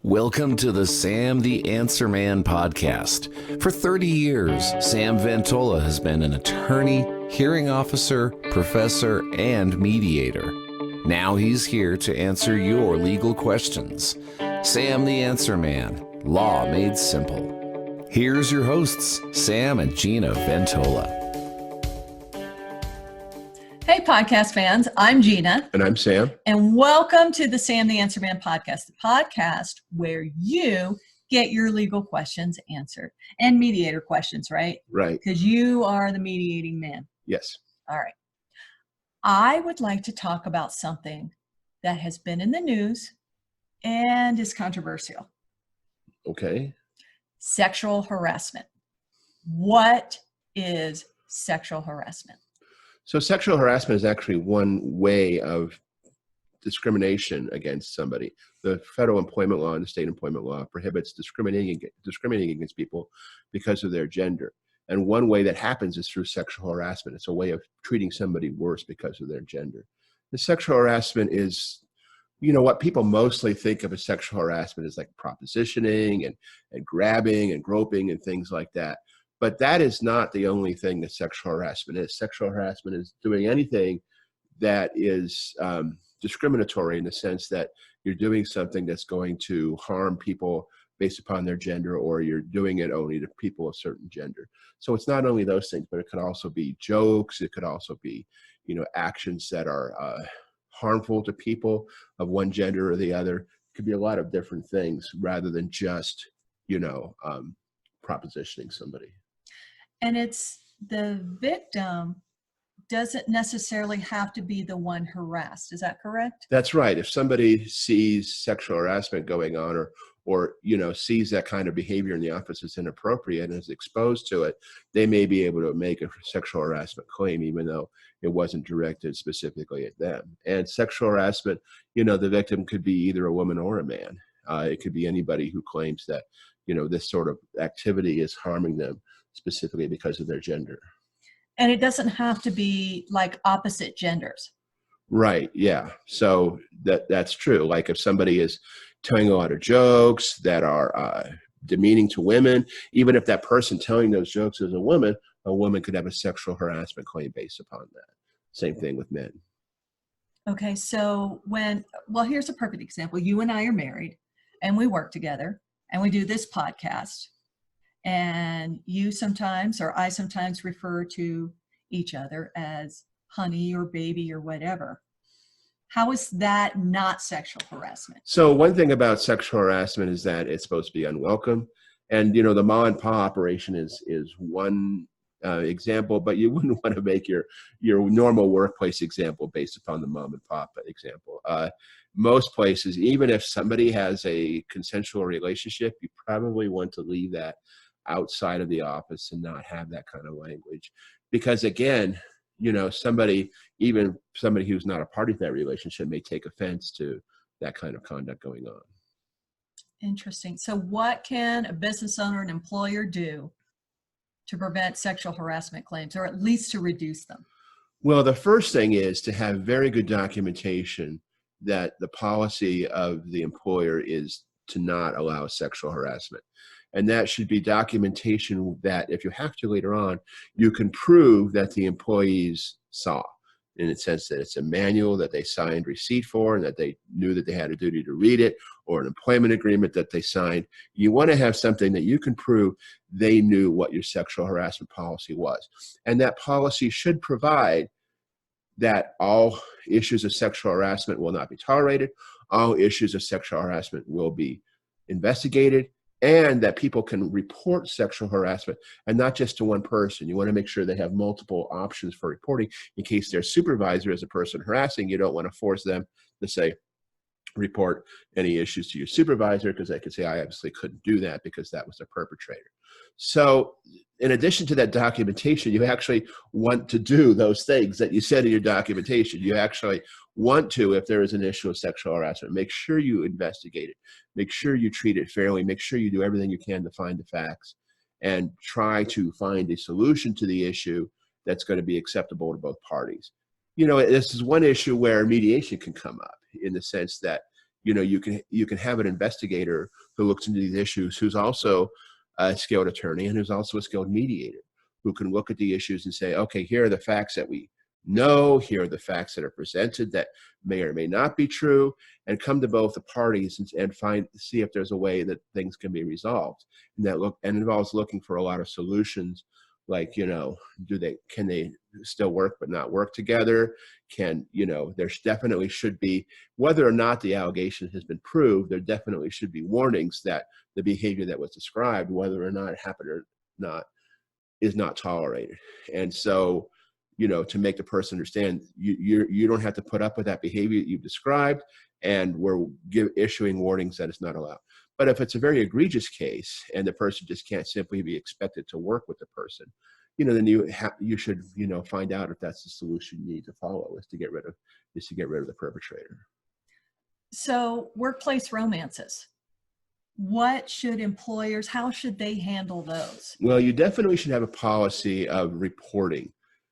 Welcome to the Sam the Answer Man podcast. For 30 years, Sam Ventola has been an attorney, hearing officer, professor, and mediator. Now he's here to answer your legal questions. Sam the Answer Man, law made simple. Here's your hosts, Sam and Gina Ventola. Hey, podcast fans, I'm Gina. And I'm Sam. And welcome to the Sam the Answer Man podcast, the podcast where you get your legal questions answered and mediator questions, right? Right. Because you are the mediating man. Yes. All right. I would like to talk about something that has been in the news and is controversial. Okay. Sexual harassment. What is sexual harassment? So sexual harassment is actually one way of discrimination against somebody. The federal employment law and the state employment law prohibits discriminating against people because of their gender. And one way that happens is through sexual harassment. It's a way of treating somebody worse because of their gender. The sexual harassment is, what people mostly think of as sexual harassment is like propositioning and grabbing and groping and things like that. But that is not the only thing that sexual harassment is. Sexual harassment is doing anything that is discriminatory in the sense that you're doing something that's going to harm people based upon their gender, or you're doing it only to people of certain gender. So it's not only those things, but it could also be jokes. It could also be, actions that are harmful to people of one gender or the other. It could be a lot of different things rather than just, propositioning somebody. And it's the victim doesn't necessarily have to be the one harassed. Is that correct? That's right. If somebody sees sexual harassment going on or sees that kind of behavior in the office is inappropriate and is exposed to it, they may be able to make a sexual harassment claim, even though it wasn't directed specifically at them. And sexual harassment, the victim could be either a woman or a man. It could be anybody who claims that, this sort of activity is harming them specifically because of their gender. And it doesn't have to be like opposite genders. Right. Yeah. So that's true. Like if somebody is telling a lot of jokes that are demeaning to women, even if that person telling those jokes is a woman could have a sexual harassment claim based upon that. Same thing with men. Okay. So here's a perfect example. You and I are married and we work together and we do this podcast. And you sometimes, or I sometimes refer to each other as honey or baby or whatever. How is that not sexual harassment? So one thing about sexual harassment is that it's supposed to be unwelcome. And, the ma and pa operation is one example, but you wouldn't want to make your normal workplace example based upon the mom and pop example. Most places, even if somebody has a consensual relationship, you probably want to leave that outside of the office and not have that kind of language. Because again, somebody who's not a party to that relationship may take offense to that kind of conduct going on. Interesting. So what can a business owner and employer do to prevent sexual harassment claims, or at least to reduce them? Well, the first thing is to have very good documentation that the policy of the employer is to not allow sexual harassment. And that should be documentation that if you have to later on, you can prove that the employees saw, in the sense that it's a manual that they signed receipt for and that they knew that they had a duty to read it, or an employment agreement that they signed. You want to have something that you can prove they knew what your sexual harassment policy was. And that policy should provide that all issues of sexual harassment will not be tolerated, all issues of sexual harassment will be investigated, and that people can report sexual harassment, and not just to one person. You want to make sure they have multiple options for reporting in case their supervisor is a person harassing. You don't want to force them to say, report any issues to your supervisor, because they could say, I obviously couldn't do that because that was the perpetrator. So in addition to that documentation, you actually want to do those things that you said in your documentation. You actually want to, if there is an issue of sexual harassment, make sure you investigate it. Make sure you treat it fairly. Make sure you do everything you can to find the facts and try to find a solution to the issue that's going to be acceptable to both parties. This is one issue where mediation can come up, in the sense that, you can have an investigator who looks into these issues, who's also a skilled attorney and who's also a skilled mediator, who can look at the issues and say, okay, here are the facts that we know, here are the facts that are presented that may or may not be true, and come to both the parties and see if there's a way that things can be resolved. And that involves looking for a lot of solutions, like, can they still work but not work together? There definitely should be, whether or not the allegation has been proved, there definitely should be warnings that the behavior that was described, whether or not it happened or not, is not tolerated. And so, to make the person understand, you don't have to put up with that behavior that you've described, and we're issuing warnings that it's not allowed. But if it's a very egregious case and the person just can't simply be expected to work with the person, then you should find out if that's the solution you need to follow, is to get rid of the perpetrator. So workplace romances, how should they handle those? Well, you definitely should have a policy of reporting,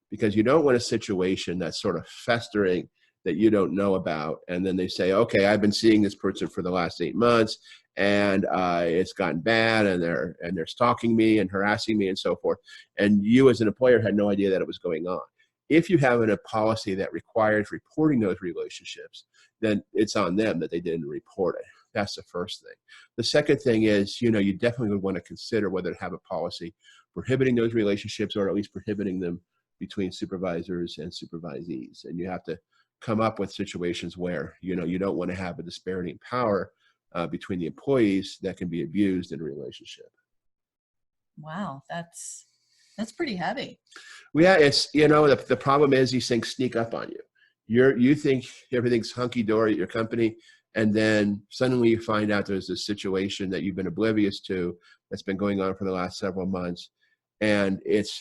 because you don't want a situation that's sort of festering that you don't know about. And then they say, okay, I've been seeing this person for the last 8 months, and it's gotten bad, and they're stalking me and harassing me and so forth. And you as an employer had no idea that it was going on. If you have a policy that requires reporting those relationships, then it's on them that they didn't report it. That's the first thing. The second thing is, you definitely would want to consider whether to have a policy prohibiting those relationships, or at least prohibiting them between supervisors and supervisees. And you have to come up with situations where, you don't want to have a disparity in power between the employees that can be abused in a relationship. Wow, that's pretty heavy. Well, yeah, it's, the problem is these things sneak up on you. You think everything's hunky-dory at your company, and then suddenly you find out there's this situation that you've been oblivious to that's been going on for the last several months. And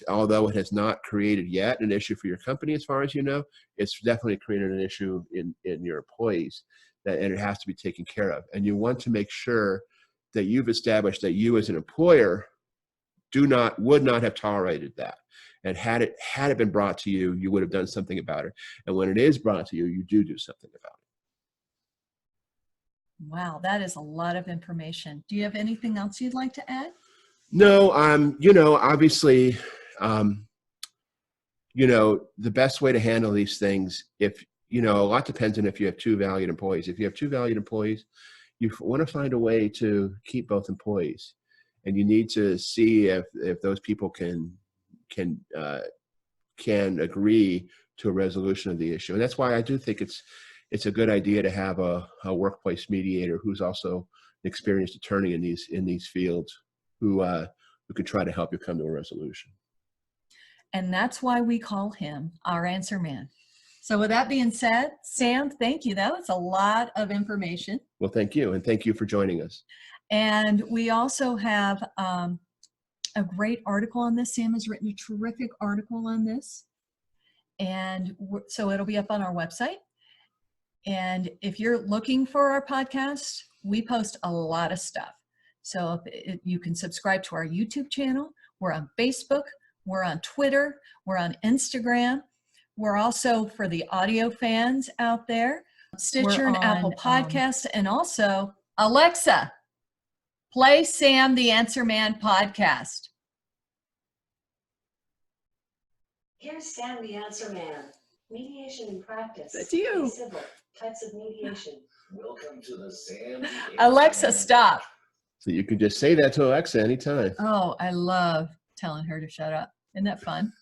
although it has not created yet an issue for your company, as far as you know, it's definitely created an issue in your employees, and it has to be taken care of. And you want to make sure that you've established that you as an employer would not have tolerated that. And had it been brought to you, you would have done something about it. And when it is brought to you, you do something about it. Wow, that is a lot of information. Do you have anything else you'd like to add? No, obviously, the best way to handle these things, a lot depends on if you have two valued employees. If you have two valued employees, you want to find a way to keep both employees, and you need to see if those people can agree to a resolution of the issue. And that's why I do think it's a good idea to have a workplace mediator who's also an experienced attorney in these fields, who could try to help you come to a resolution. And that's why we call him our answer man. So with that being said, Sam, thank you. That was a lot of information. Well, thank you. And thank you for joining us. And we also have a great article on this. Sam has written a terrific article on this. And so it'll be up on our website. And if you're looking for our podcast, we post a lot of stuff. So you can subscribe to our YouTube channel. We're on Facebook. We're on Twitter. We're on Instagram. We're also, for the audio fans out there, Stitcher and Apple Podcasts. And also, Alexa, play Sam the Answer Man podcast. Here's Sam the Answer Man. Mediation in practice. That's you. Civil. Types of mediation. Welcome to the Sam the Answer Alexa, Man. stop. So you could just say that to Alexa anytime. Oh, I love telling her to shut up. Isn't that fun?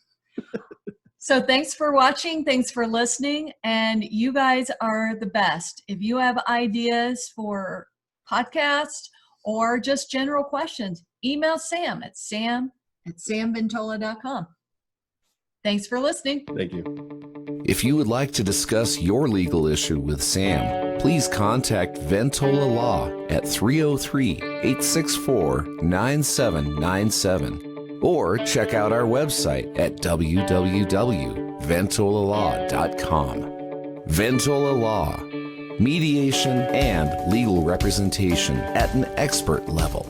So thanks for watching. Thanks for listening. And you guys are the best. If you have ideas for podcasts or just general questions, email Sam at sam@samventola.com. Thanks for listening. Thank you. If you would like to discuss your legal issue with Sam, please contact Ventola Law at 303-864-9797 or check out our website at www.ventolalaw.com. Ventola Law, mediation and legal representation at an expert level.